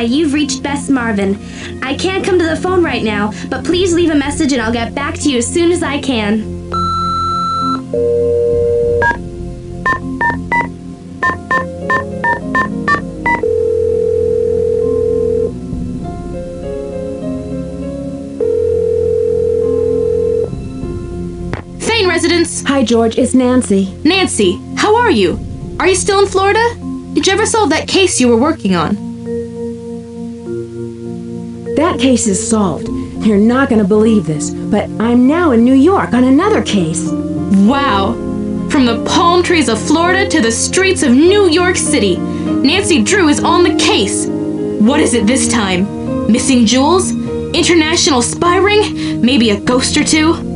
you've reached Bess Marvin. I can't come to the phone right now, but please leave a message and I'll get back to you as soon as I can. Thane residence! Hi, George. It's Nancy. Nancy, how are you? Are you still in Florida? Did you ever solve that case you were working on? That case is solved. You're not going to believe this, but I'm now in New York on another case. Wow! From the palm trees of Florida to the streets of New York City, Nancy Drew is on the case. What is it this time? Missing jewels? International spy ring? Maybe a ghost or two?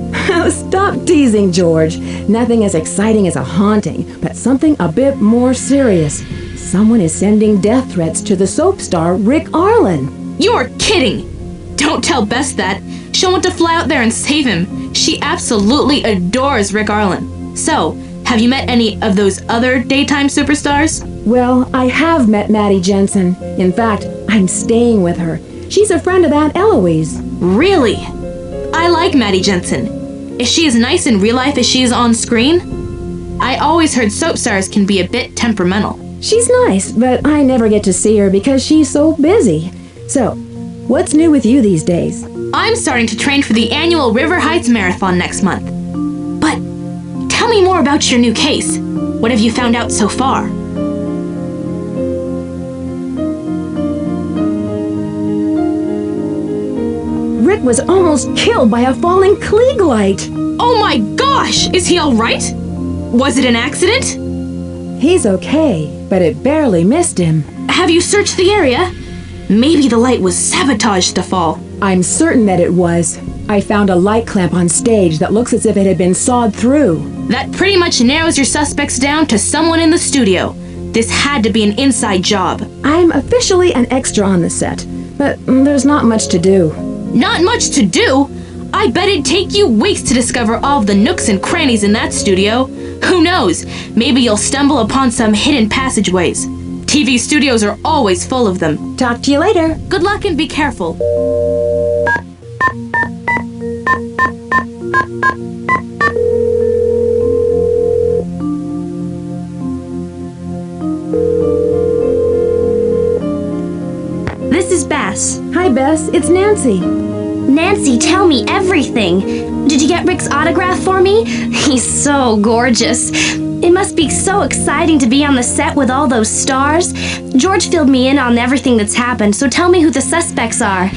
Stop teasing, George. Nothing as exciting as a haunting, but something a bit more serious. Someone is sending death threats to the soap star Rick Arlen. You're kidding! Don't tell Bess that. She'll want to fly out there and save him. She absolutely adores Rick Arlen. So, have you met any of those other daytime superstars? Well, I have met Maddie Jensen. In fact, I'm staying with her. She's a friend of Aunt Eloise. Really? I like Maddie Jensen. Is she as nice in real life as she is on screen? I always heard soap stars can be a bit temperamental. She's nice, but I never get to see her because she's so busy. So, what's new with you these days? I'm starting to train for the annual River Heights Marathon next month. But tell me more about your new case. What have you found out so far? Rick was almost killed by a falling Klieg light. Oh my gosh! Is he all right? Was it an accident? He's okay, but it barely missed him. Have you searched the area? Maybe the light was sabotaged to fall. I'm certain that it was. I found a light clamp on stage that looks as if it had been sawed through. That pretty much narrows your suspects down to someone in the studio. This had to be an inside job. I'm officially an extra on the set, but there's not much to do. Not much to do? I bet it'd take you weeks to discover all of the nooks and crannies in that studio. Who knows? Maybe you'll stumble upon some hidden passageways. TV studios are always full of them. Talk to you later. Good luck and be careful. This is Bess. Hi, Bess. It's Nancy. Nancy, tell me everything. Did you get Rick's autograph for me? He's so gorgeous. It must be so exciting to be on the set with all those stars. George filled me in on everything that's happened, so tell me who the suspects are.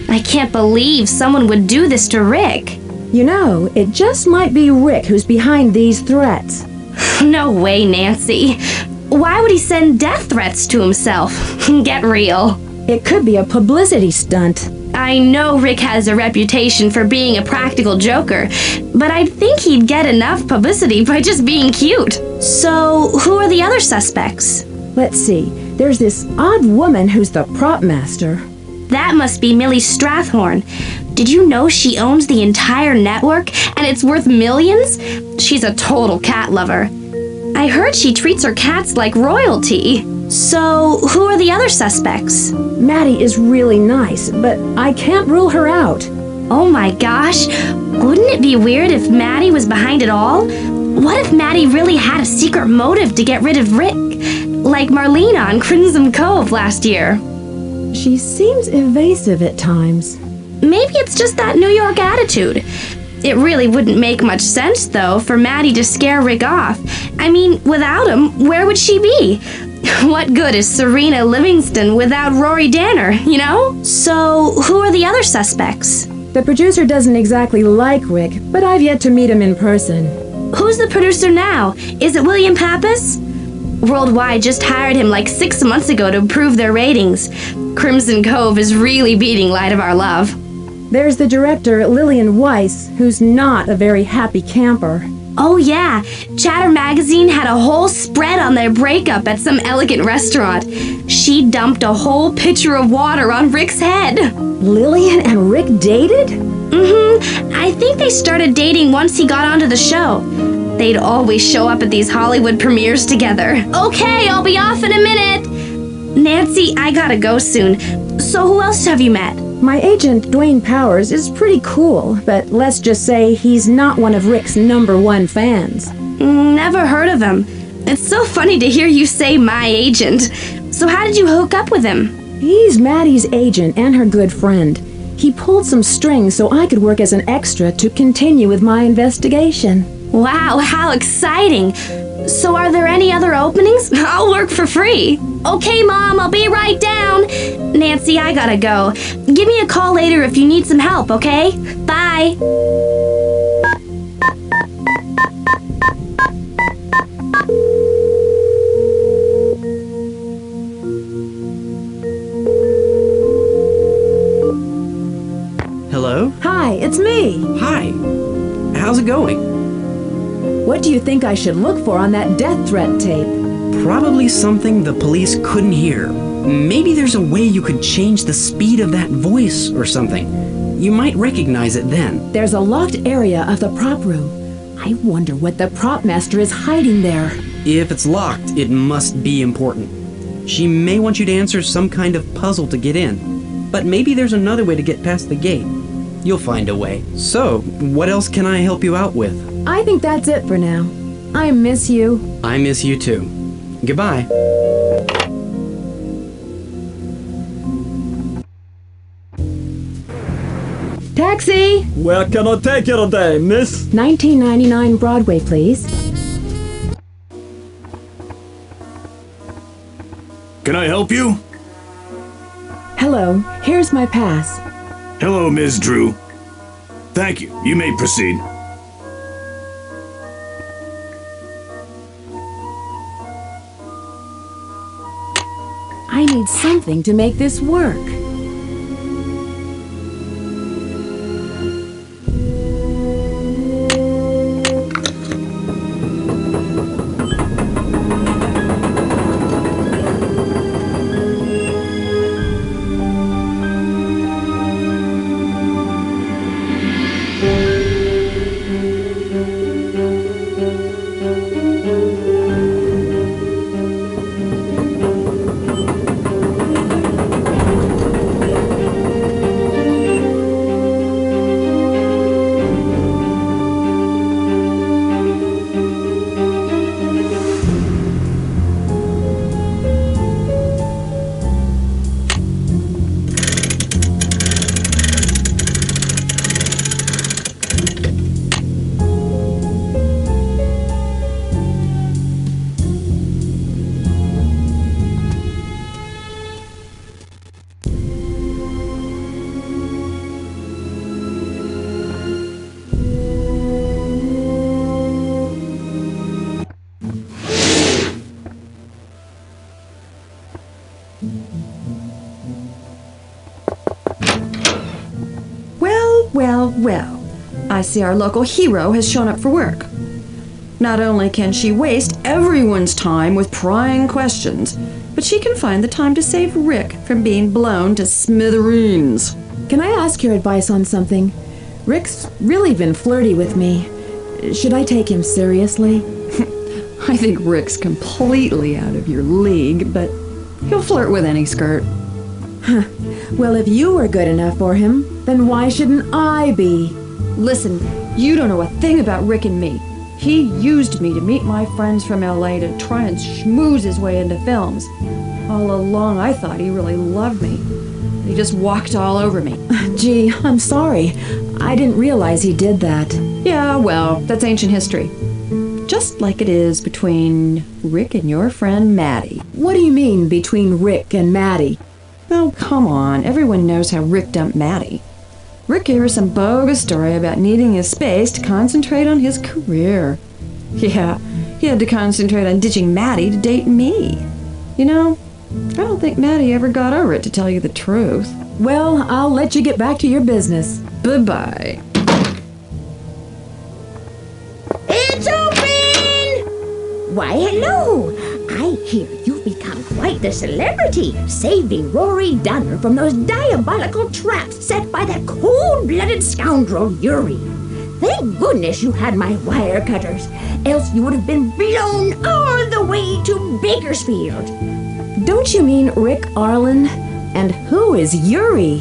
I can't believe someone would do this to Rick. You know, it just might be Rick who's behind these threats. No way, Nancy. Why would he send death threats to himself? Get real. It could be a publicity stunt. I know Rick has a reputation for being a practical joker, but I'd think he'd get enough publicity by just being cute. So, who are the other suspects? Let's see. There's this odd woman who's the prop master. That must be Millie Strathhorn. Did you know she owns the entire network and it's worth millions? She's a total cat lover. I heard she treats her cats like royalty. So, who are the other suspects? Maddie is really nice, but I can't rule her out. Oh my gosh, wouldn't it be weird if Maddie was behind it all? What if Maddie really had a secret motive to get rid of Rick? Like Marlene on Crimson Cove last year. She seems evasive at times. Maybe it's just that New York attitude. It really wouldn't make much sense, though, for Maddie to scare Rick off. I mean, without him, where would she be? What good is Serena Livingston without Rory Danner, you know? So, who are the other suspects? The producer doesn't exactly like Rick, but I've yet to meet him in person. Who's the producer now? Is it William Pappas? Worldwide just hired him like 6 months ago to improve their ratings. Crimson Cove is really beating Light of Our Love. There's the director, Lillian Weiss, who's not a very happy camper. Oh yeah, Chatter Magazine had a whole spread on their breakup at some elegant restaurant. She dumped a whole pitcher of water on Rick's head. Lillian and Rick dated? I think they started dating once he got onto the show. They'd always show up at these Hollywood premieres together. Okay, I'll be off in a minute. Nancy, I gotta go soon. So who else have you met? My agent, Dwayne Powers, is pretty cool, but let's just say he's not one of Rick's #1 fans. Never heard of him. It's so funny to hear you say my agent. So how did you hook up with him? He's Maddie's agent and her good friend. He pulled some strings so I could work as an extra to continue with my investigation. Wow, how exciting. So are there any other openings? I'll work for free. Okay, Mom, I'll be right down. Nancy, I gotta go. Give me a call later if you need some help, okay? Bye. Hello? Hi, it's me. Hi. How's it going? What do you think I should look for on that death threat tape? Probably something the police couldn't hear. Maybe there's a way you could change the speed of that voice or something. You might recognize it then. There's a locked area of the prop room. I wonder what the prop master is hiding there. If it's locked, it must be important. She may want you to answer some kind of puzzle to get in. But maybe there's another way to get past the gate. You'll find a way. So, what else can I help you out with? I think that's it for now. I miss you. I miss you too. Goodbye. Taxi! Where can I take you today, miss? 1999 Broadway, please. Can I help you? Hello, here's my pass. Hello, Ms. Drew. Thank you. You may proceed. I need something to make this work. Well, I see our local hero has shown up for work. Not only can she waste everyone's time with prying questions, but she can find the time to save Rick from being blown to smithereens. Can I ask your advice on something? Rick's really been flirty with me. Should I take him seriously? I think Rick's completely out of your league, but he'll flirt with any skirt. Well, if you were good enough for him, then why shouldn't I be? Listen, you don't know a thing about Rick and me. He used me to meet my friends from LA to try and schmooze his way into films. All along, I thought he really loved me. He just walked all over me. Gee, I'm sorry. I didn't realize he did that. Yeah, well, that's ancient history. Just like it is between Rick and your friend Maddie. What do you mean, between Rick and Maddie? Oh, come on. Everyone knows how Rick dumped Maddie. Rick gave her some bogus story about needing his space to concentrate on his career. Yeah, he had to concentrate on ditching Maddie to date me. You know, I don't think Maddie ever got over it, to tell you the truth. Well, I'll let you get back to your business. Bye-bye. It's open! Why, hello! I hear you've become quite the celebrity, saving Rory Dunner from those diabolical traps set by that cold-blooded scoundrel Yuri. Thank goodness you had my wire cutters, else you would have been blown all the way to Bakersfield. Don't you mean Rick Arlen? And who is Yuri?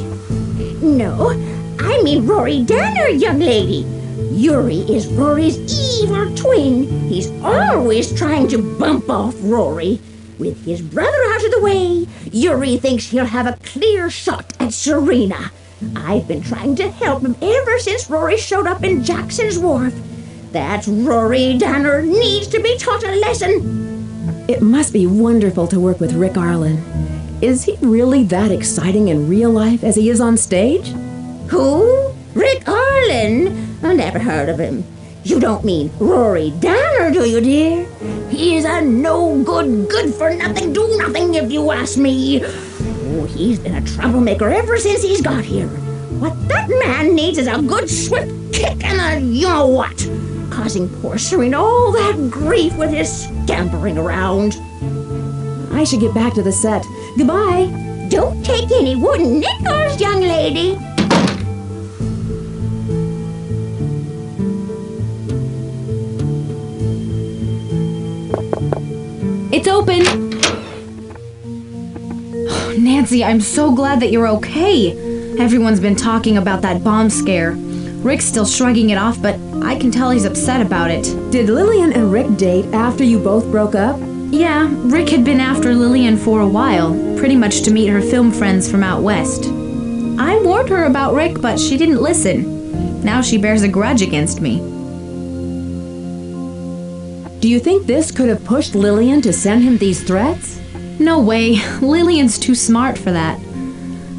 No, I mean Rory Danner, young lady. Yuri is Rory's evil twin. He's always trying to bump off Rory. With his brother out of the way, Yuri thinks he'll have a clear shot at Serena. I've been trying to help him ever since Rory showed up in Jackson's Wharf. That Rory Danner needs to be taught a lesson. It must be wonderful to work with Rick Arlen. Is he really that exciting in real life as he is on stage? Who? Rick Arlen? I never heard of him. You don't mean Rory Danner, do you, dear? He is a no-good, good-for-nothing, do-nothing, if you ask me. Oh, he's been a troublemaker ever since he's got here. What that man needs is a good swift kick and a you-know-what, causing poor Serena all that grief with his scampering around. I should get back to the set. Goodbye. Don't take any wooden nickels, young lady. It's open! Nancy, I'm so glad that you're okay. Everyone's been talking about that bomb scare. Rick's still shrugging it off, but I can tell he's upset about it. Did Lillian and Rick date after you both broke up? Yeah, Rick had been after Lillian for a while, pretty much to meet her film friends from out west. I warned her about Rick, but she didn't listen. Now she bears a grudge against me. Do you think this could have pushed Lillian to send him these threats? No way. Lillian's too smart for that.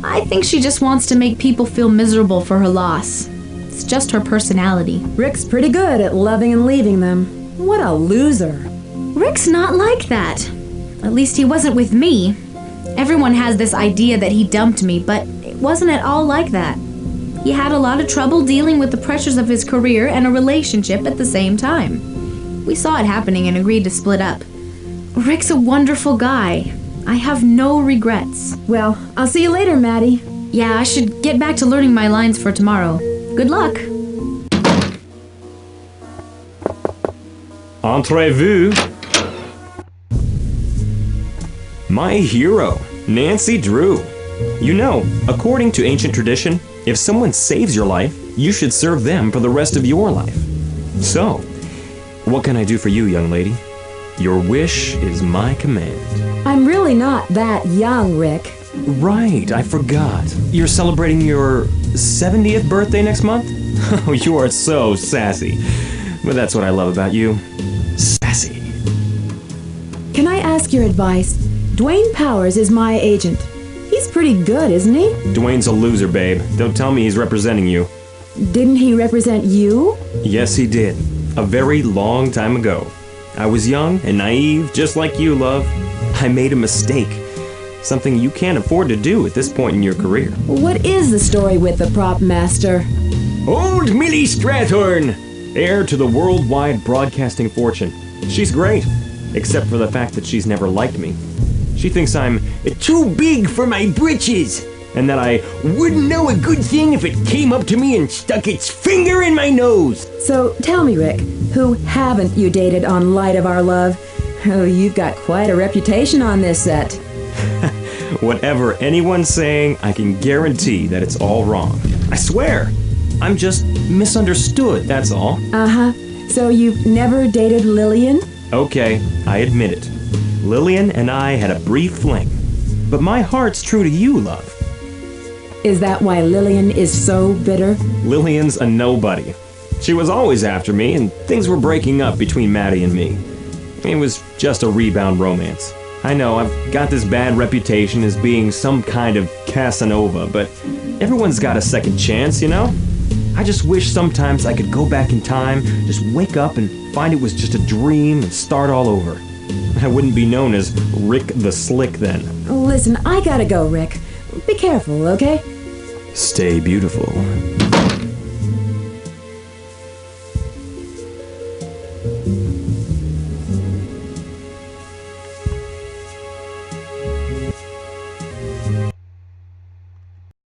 I think she just wants to make people feel miserable for her loss. It's just her personality. Rick's pretty good at loving and leaving them. What a loser. Rick's not like that. At least he wasn't with me. Everyone has this idea that he dumped me, but it wasn't at all like that. He had a lot of trouble dealing with the pressures of his career and a relationship at the same time. We saw it happening and agreed to split up. Rick's a wonderful guy. I have no regrets. Well, I'll see you later, Maddie. Yeah, I should get back to learning my lines for tomorrow. Good luck. Entrez-vous. My hero, Nancy Drew. You know, according to ancient tradition, if someone saves your life, you should serve them for the rest of your life. So, what can I do for you, young lady? Your wish is my command. I'm really not that young, Rick. Right, I forgot. You're celebrating your 70th birthday next month? Oh, you are so sassy. But that's what I love about you. Sassy. Can I ask your advice? Dwayne Powers is my agent. He's pretty good, isn't he? Dwayne's a loser, babe. Don't tell me he's representing you. Didn't he represent you? Yes, he did. A very long time ago. I was young and naive, just like you, love. I made a mistake. Something you can't afford to do at this point in your career. What is the story with the prop master? Old Millie Strathorn! Heir to the worldwide broadcasting fortune. She's great, except for the fact that she's never liked me. She thinks I'm too big for my britches, and that I wouldn't know a good thing if it came up to me and stuck its finger in my nose. So tell me, Rick, who haven't you dated on Light of Our Love? Oh, you've got quite a reputation on this set. Whatever anyone's saying, I can guarantee that it's all wrong. I swear. I'm just misunderstood, that's all. Uh-huh. So you've never dated Lillian? Okay, I admit it. Lillian and I had a brief fling. But my heart's true to you, love. Is that why Lillian is so bitter? Lillian's a nobody. She was always after me, and things were breaking up between Maddie and me. It was just a rebound romance. I know, I've got this bad reputation as being some kind of Casanova, but everyone's got a second chance, you know? I just wish sometimes I could go back in time, just wake up and find it was just a dream and start all over. I wouldn't be known as Rick the Slick then. Listen, I gotta go, Rick. Be careful, okay? Stay beautiful.